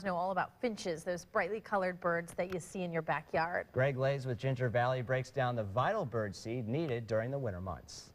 Know all about finches, those brightly colored birds that you see in your backyard. Greg Leyes with Ginger Valley breaks down the vital bird seed needed during the winter months.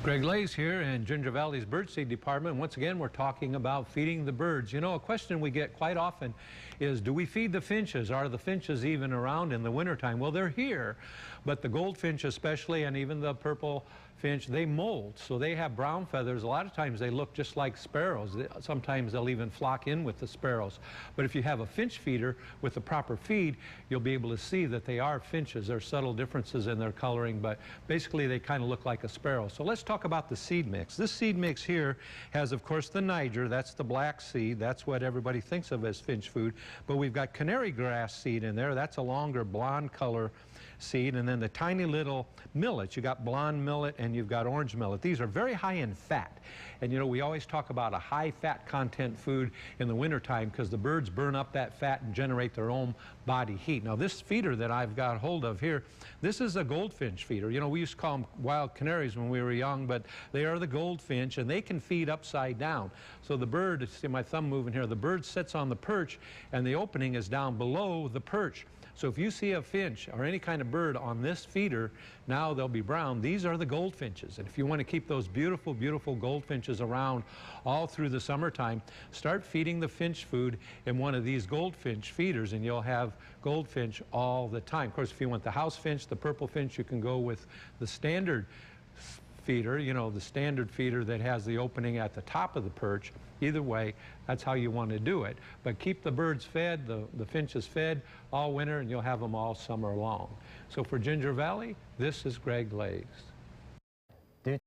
Greg Leyes here in Ginger Valley's Birdseed Department. Once again, we're talking about feeding the birds. You know, a question we get quite often is, do we feed the finches? Are the finches even around in the wintertime? Well, they're here, but the goldfinch especially, and even the purple finch, they molt, so they have brown feathers. A lot of times they look just like sparrows. Sometimes they'll even flock in with the sparrows. But if you have a finch feeder with the proper feed, you'll be able to see that they are finches. There are subtle differences in their coloring, but basically they kind of look like a sparrow. So let's talk about the seed mix. This seed mix here has, of course, the Niger. That's the black seed. That's what everybody thinks of as finch food. But we've got canary grass seed in there. That's a longer blonde color seed. And then the tiny little millets. You got blonde millet and you've got orange millet. These are very high in fat. And you know, we always talk about a high fat content food in the wintertime because the birds burn up that fat and generate their own body heat. Now this feeder that I've got hold of here, this is a goldfinch feeder. You know, we used to call them wild canaries when we were young, but they are the goldfinch and they can feed upside down. So the bird, see my thumb moving here, the bird sits on the perch and the opening is down below the perch. So if you see a finch or any kind of bird on this feeder, now they'll be brown. These are the goldfinches. And if you want to keep those beautiful, beautiful goldfinches around all through the summertime, start feeding the finch food in one of these goldfinch feeders and you'll have goldfinch all the time. Of course, if you want the house finch, the purple finch, you can go with the standard feeder, you know, the standard feeder that has the opening at the top of the perch. Either way, that's how you want to do it. But keep the birds fed, the finches fed all winter, and you'll have them all summer long. So for Ginger Valley, this is Greg Leyes.